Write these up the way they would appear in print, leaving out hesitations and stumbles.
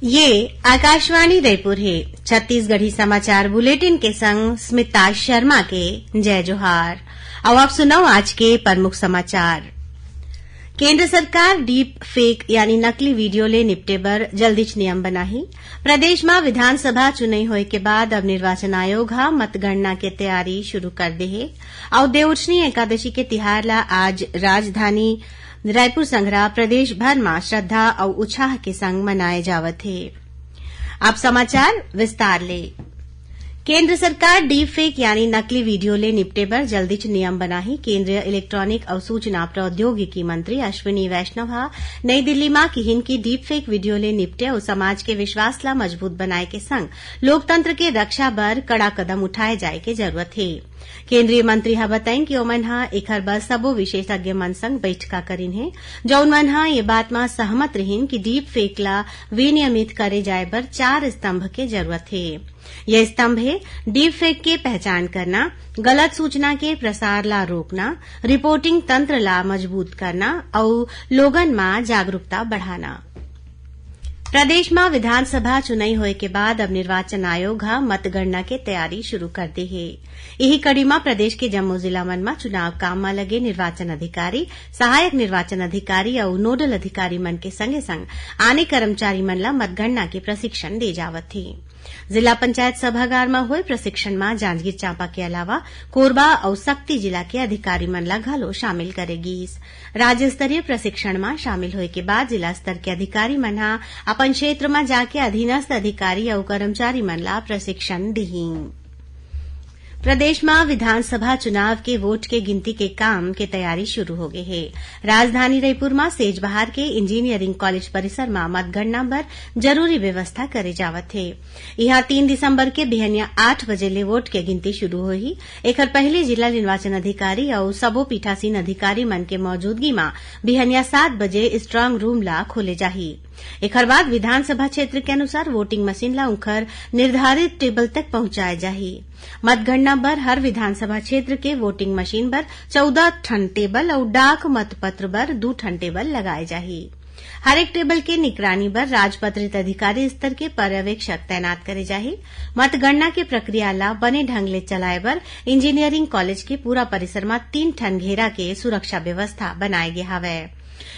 ये आकाशवाणी रायपुर है। छत्तीसगढ़ी समाचार बुलेटिन के संग स्मिता शर्मा के जय जोहार। अब आप सुनाओ आज के प्रमुख समाचार। केंद्र सरकार डीप फेक यानी नकली वीडियो ले निपटे बर जल्दीच नियम बनाही। प्रदेश में विधानसभा चुनाव होए के बाद अब निर्वाचन आयोग हा मतगणना के तैयारी शुरू कर दे हे। और देवउठनी एकादशी के तिहार ला आज राजधानी रायपुर संघरा प्रदेश भर में श्रद्धा और उत्साह के संग मनाए जावत है। अब समाचार विस्तार ले। केंद्र सरकार डीप फेक यानी नकली वीडियो ले निपटे बर जल्दीच नियम बनाही। केंद्रीय इलेक्ट्रॉनिक और सूचना प्रौद्योगिकी मंत्री अश्विनी वैष्णव हा नई दिल्ली में किहिन की डीप फेक वीडियो ले निपटे और समाज के विश्वास ला मजबूत बनाए के संग लोकतंत्र के रक्षा बर कड़ा कदम उठाए जाए के जरूरत है। केंद्रीय मंत्री हा बताइन कि ओमन हा एखर बर सबो विशेषज्ञ मन संग बैठका करिन है, जौन मन हा ये बात में सहमत रहिन कि डीप फेक ला विनियमित करे जाए बर 4 स्तंभ के जरूरत है। यह स्तंभ है डीप फेक के पहचान करना, गलत सूचना के प्रसार ला रोकना, रिपोर्टिंग तंत्र ला मजबूत करना और लोगन में जागरूकता बढ़ाना। प्रदेश में विधानसभा चुनाव होए के बाद अब निर्वाचन आयोग हा मतगणना के तैयारी शुरू कर दी है। यही कड़ी में प्रदेश के जम्मू जिला मन में चुनाव काम में लगे निर्वाचन अधिकारी, सहायक निर्वाचन अधिकारी और नोडल अधिकारी मन के संगे संग आने कर्मचारी मन ला मतगणना के प्रशिक्षण दे जावत थे। जिला पंचायत सभागार में हुए प्रशिक्षण में जांजगीर चांपा के अलावा कोरबा और सक्ती जिला के अधिकारी मन ला घलो शामिल करेगी। राज्य स्तरीय प्रशिक्षण में शामिल होए के बाद जिला स्तर के अधिकारी मन हा अपन क्षेत्र में जाके अधीनस्थ अधिकारी और कर्मचारी मन ला प्रशिक्षण दी। प्रदेश में विधानसभा चुनाव के वोट के गिनती के काम के तैयारी शुरू हो गई है। राजधानी रायपुर में सेजबहार के इंजीनियरिंग कॉलेज परिसर में मतगणना बर जरूरी व्यवस्था करे जावत है। यहां 3 दिसंबर के बिहनिया 8 बजे ले वोट के गिनती शुरू होही। एकर पहले जिला निर्वाचन अधिकारी और सबो पीठासीन अधिकारी मन के मौजूदगी में बिहनिया 7 बजे स्ट्रांग रूम ला खोले जाही। एकर बाद विधानसभा क्षेत्र के अनुसार वोटिंग मशीन ला उनकर निर्धारित टेबल तक पहुंचाए जाही। मतगणना बर हर विधानसभा क्षेत्र के वोटिंग मशीन बर 14 ठन टेबल और डाक मतपत्र बर 2 ठन टेबल लगाए जाही। हर एक टेबल के निगरानी बर राजपत्रित अधिकारी स्तर के पर्यवेक्षक तैनात करे जाही। मतगणना के प्रक्रिया ला बने ढंग ले चलाए बर इंजीनियरिंग कॉलेज के पूरा परिसर में 3 ठन घेरा के सुरक्षा व्यवस्था बनाए गए हवे।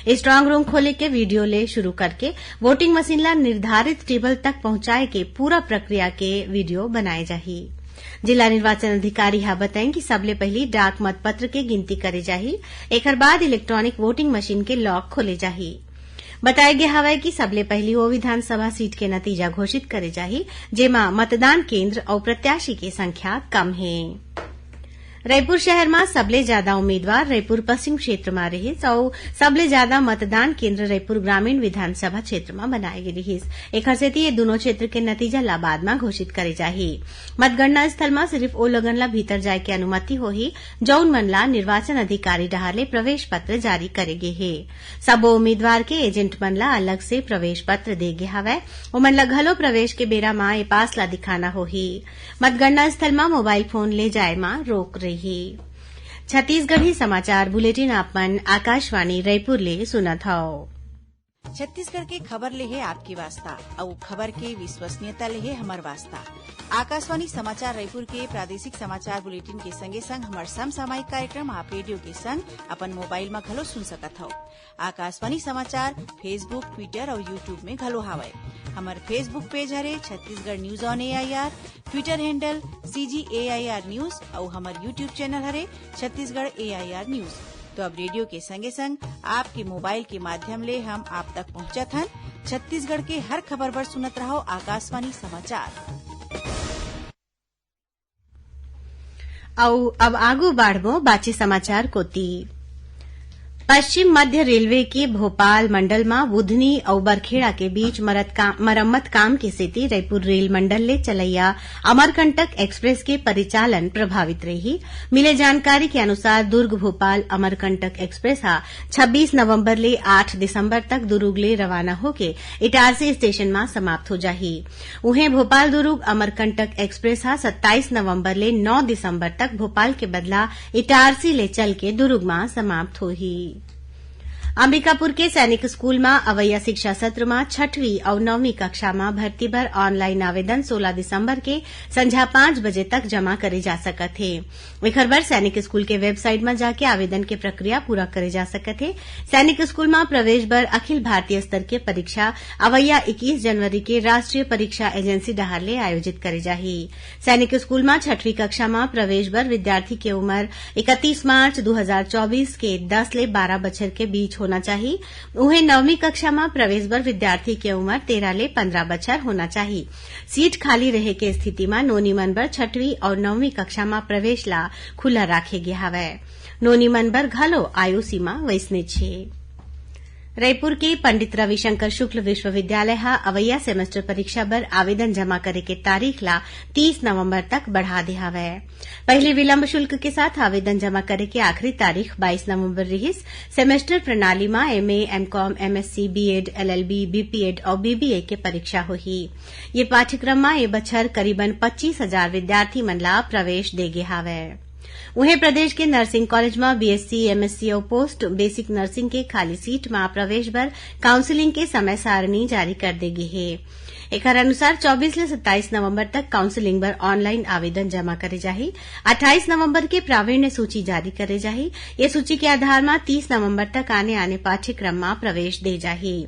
स्ट्रांग रूम खोले के वीडियो ले शुरू करके वोटिंग मशीन ला निर्धारित टेबल तक पहुंचाए के पूरा प्रक्रिया के वीडियो बनाए जाही। जिला निर्वाचन अधिकारी हा बताएं कि सबले पहली डाक मतपत्र के गिनती करे जाही। एकर बाद इलेक्ट्रॉनिक वोटिंग मशीन के लॉक खोले जाही। बताया गया हवे कि सबले पहली वो विधानसभा सीट के नतीजा घोषित करे जाही जेमा मतदान केंद्र और प्रत्याशी की संख्या कम है। रायपुर शहर में सबले ज्यादा उम्मीदवार रायपुर पश्चिम क्षेत्र में रहे और सबले ज्यादा मतदान केंद्र रायपुर ग्रामीण विधानसभा क्षेत्र में बनाए गए रही। एकर सेती ये दोनों क्षेत्र के नतीजा ला बाद में घोषित करे जाही। मतगणना स्थल में सिर्फ ओ लोगन ला भीतर जाए के अनुमति होही जौन मन ला निर्वाचन अधिकारी डहाले प्रवेश पत्र जारी करे गे हे। सबो उम्मीदवार के एजेंट मन ला अलग से प्रवेश पत्र दे गे हवय। ओमन ला घलो प्रवेश के बेरा में ए पास ला दिखाना होही। मतगणना स्थल में मोबाइल फोन ले जाए में रोक रही। छत्तीसगढ़ी समाचार बुलेटिन आपमन आकाशवाणी रायपुर ले सुनत हव। छत्तीसगढ़ के खबर ले है आपकी वास्ता और खबर के विश्वसनीयता ले है हमार वास्ता। आकाशवाणी समाचार रायपुर के प्रादेशिक समाचार बुलेटिन के संगे संग हमार समसामयिक कार्यक्रम आप रेडियो के संग अपन मोबाइल में घलो सुन सकत हो। आकाशवाणी समाचार फेसबुक, ट्विटर और यूट्यूब में घलो हावय। हमार फेसबुक पेज हरे Chhattisgarh news on AIR, Twitter handle CGAIR news और हमार यूट्यूब चैनल हरे छत्तीसगढ़ AIR न्यूज। तो अब रेडियो के संगे संग आपके मोबाइल के माध्यम ले हम आप तक पहुंचत हन। छत्तीसगढ़ के हर खबर पर सुनत रहो आकाशवाणी समाचार। अब आगू बाढ़बो बाची समाचार कोती। पश्चिम मध्य रेलवे के भोपाल मंडल में बुधनी और बरखेड़ा के बीच मरम्मत काम की स्थिति रायपुर रेल मंडल ले चलैया अमरकंटक एक्सप्रेस के परिचालन प्रभावित रही। मिले जानकारी के अनुसार दुर्ग भोपाल अमरकंटक एक्सप्रेस 26 नवंबर ले 8 दिसंबर तक दुर्ग ले रवाना होके इटारसी स्टेशन में समाप्त हो जाही। उहें भोपाल दुर्ग अमरकंटक एक्सप्रेस 27 नवंबर ले 9 दिसंबर तक भोपाल के बदला इटारसी ले चल के दुर्ग में समाप्त होही। अंबिकापुर के सैनिक स्कूल में अवैया शिक्षा सत्र में 6वीं और 9वीं कक्षा में भर्ती बर ऑनलाइन आवेदन 16 दिसंबर के संझा 5 बजे तक जमा करे जा सकत है। एखर बर सैनिक स्कूल के वेबसाइट में जाके आवेदन के प्रक्रिया पूरा करे जा सकत है। सैनिक स्कूल में प्रवेश बर अखिल भारतीय स्तर के परीक्षा अवैया 21 जनवरी के राष्ट्रीय परीक्षा एजेंसी डहारले आयोजित करे जाही। सैनिक स्कूल में 6वीं कक्षा में प्रवेश बर विद्यार्थी के उम्र 31 मार्च 2024 के 10 ले 12 बछर के बीच होना चाहिए। उन्हें 9वीं कक्षा में प्रवेश बर विद्यार्थी के उम्र 13 ले 15 बछर होना चाहिए। सीट खाली रहे के स्थिति में नोनी मन बर 6वीं और 9वीं कक्षा में प्रवेश ला खुला राखे गया हवै। नोनी मन बर घलो आयु सीमा वैसने छे। रायपुर के पंडित रविशंकर शुक्ल विश्वविद्यालय अवैया सेमेस्टर परीक्षा बर आवेदन जमा करे के तारीख ला 30 नवंबर तक बढ़ा दे हवै। पहले विलंब शुल्क के साथ आवेदन जमा करे के आखिरी तारीख 22 नवंबर रहिस। सेमेस्टर प्रणाली में MA, MCom, MSc, BEd, LLB, BPEd और बीबीए के परीक्षा होही। ये पाठ्यक्रम में ए बछर करीबन 25,000 विद्यार्थी मन ला प्रवेश देगे हवै। उन्हें प्रदेश के नर्सिंग कॉलेज में बीएससी, एमएससी और पोस्ट बेसिक नर्सिंग के खाली सीट में प्रवेश बर काउंसिलिंग के समय सारणी जारी कर देगी है। एकर अनुसार 24 से 27 नवंबर तक काउंसिलिंग बर ऑनलाइन आवेदन जमा करे जाही। 28 नवंबर के प्रावीण्य सूची जारी करे जाही। ये सूची के आधार में 30 नवंबर तक आने पाठ्यक्रम में प्रवेश दे जाही।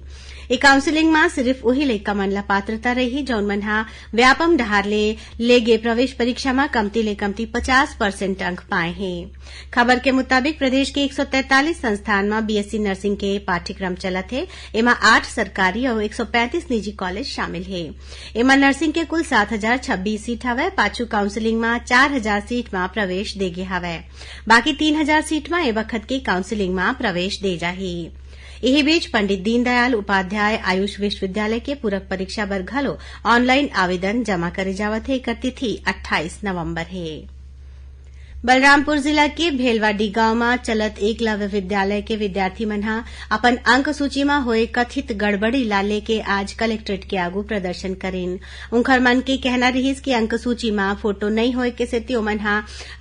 ए काउंसिलिंग में सिर्फ वही लइका मन ला पात्रता रही जौन मन हा व्यापम डहार ले गे प्रवेश परीक्षा में कमती ले कमती 50% अंक पाए हैं। खबर के मुताबिक प्रदेश के 143 संस्थान में बीएससी नर्सिंग के पाठ्यक्रम चलत है। एमा 8 सरकारी और 135 निजी कॉलेज शामिल है। एमा नर्सिंग के कुल 7,026 सीट हवै। पाछू काउंसिलिंग में 4,000 सीट में प्रवेश देगे हवै। बाकी 3,000 सीट में ए बखत के काउंसिलिंग में प्रवेश दे जाही। यही बीच पंडित दीनदयाल उपाध्याय आयुष विश्वविद्यालय के पूरक परीक्षा बर घलो ऑनलाइन आवेदन जमा करे जावत है। एकर तिथि 28 नवंबर है। बलरामपुर जिला के भेलवाडी गांव में चलत एकलव्य विद्यालय के विद्यार्थी मन अपन अंक सूची में होए कथित गड़बड़ी ला लेके आज कलेक्ट्रेट के आगू प्रदर्शन करेन। उनकर मन के कहना रहिस कि अंक सूची में फोटो नहीं होए के सेती ओमन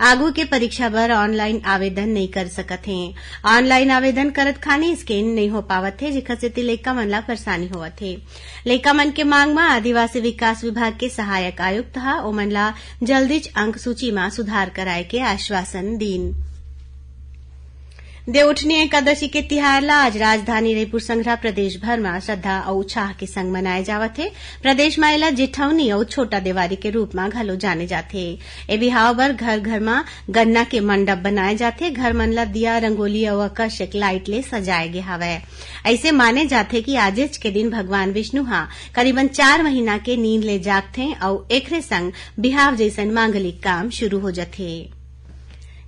आगू के परीक्षा बर ऑनलाइन आवेदन नहीं कर सकत हैं। ऑनलाइन आवेदन करत खानी स्कैन नहीं हो पावत है, जेखर सेती लइका मन ला परेशानी होवत है। लइका मन के मांग में आदिवासी विकास विभाग के सहायक आयुक्त ओमन ला जल्दीच अंक सूची में सुधार कराए के आश्वासन दीन। देवउठनी एकादशी के तिहार ला आज राजधानी रायपुर संघरा प्रदेश भर में श्रद्धा और उत्साह के संग मनाए जावत है। प्रदेश में एला जेठौनी और छोटा देवारी के रूप में घलो जाने जाथे। ए बिहाव बर घर घर में गन्ना के मंडप बनाए जाथे। घर मन ला दिया, रंगोली और आकर्षक लाइट ले सजाए गे हवै। ऐसे माने जाथे कि आजेच के दिन भगवान विष्णु करीबन 4 महीना के नींद ले जागथे और एकरे संग बिहाव जैसन मांगलिक काम शुरू हो जाथे।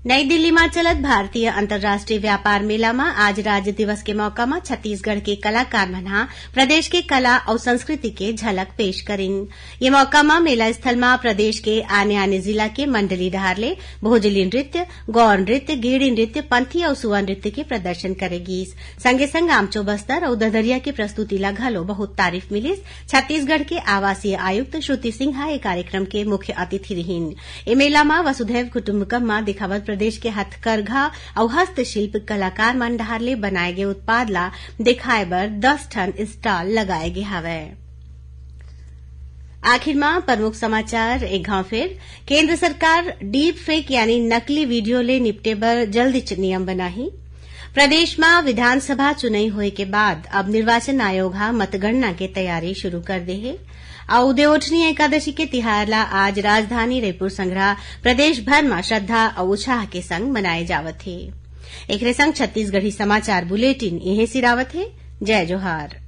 नई दिल्ली में चलत भारतीय अंतर्राष्ट्रीय व्यापार मेला में आज राज्य दिवस के मौका में छत्तीसगढ़ के कलाकार मन प्रदेश के कला और संस्कृति के झलक पेश करिन। ये मौका में मेला स्थल में प्रदेश के आने जिला के मंडली डहारले भोजली नृत्य, गौर नृत्य, गेड़ी नृत्य, पंथी और सुआ नृत्य के प्रदर्शन करेगी। संगे संग आमचो बस्तर और ददरिया की प्रस्तुति ला घलो बहुत तारीफ मिलिस। छत्तीसगढ़ के आवासीय आयुक्त श्रुति सिन्हा ए कार्यक्रम के मुख्य अतिथि रहीन। ए मेला में वसुधैव कुटुम्बकम में दिखावत प्रदेश के हथकरघा और हस्तशिल्प कलाकार मन डहारले बनाए गए उत्पाद ला दिखाए बर 10 ठन स्टॉल लगाए गए हवै। आखिर में प्रमुख समाचार एक घाव फिर। केंद्र सरकार डीप फेक यानी नकली वीडियो ले निपटे बर जल्दी नियम बनाही। प्रदेश में विधानसभा चुनाव होए के बाद अब निर्वाचन आयोग मतगणना के तैयारी शुरू कर दे है। और देवउठनी एकादशी के तिहार ला आज राजधानी रायपुर संघरा प्रदेश भर में श्रद्धा और उत्साह के संग मनाए जावत है। एकरे संग छत्तीसगढ़ी समाचार बुलेटिन यही सिरावत है। जय जोहार।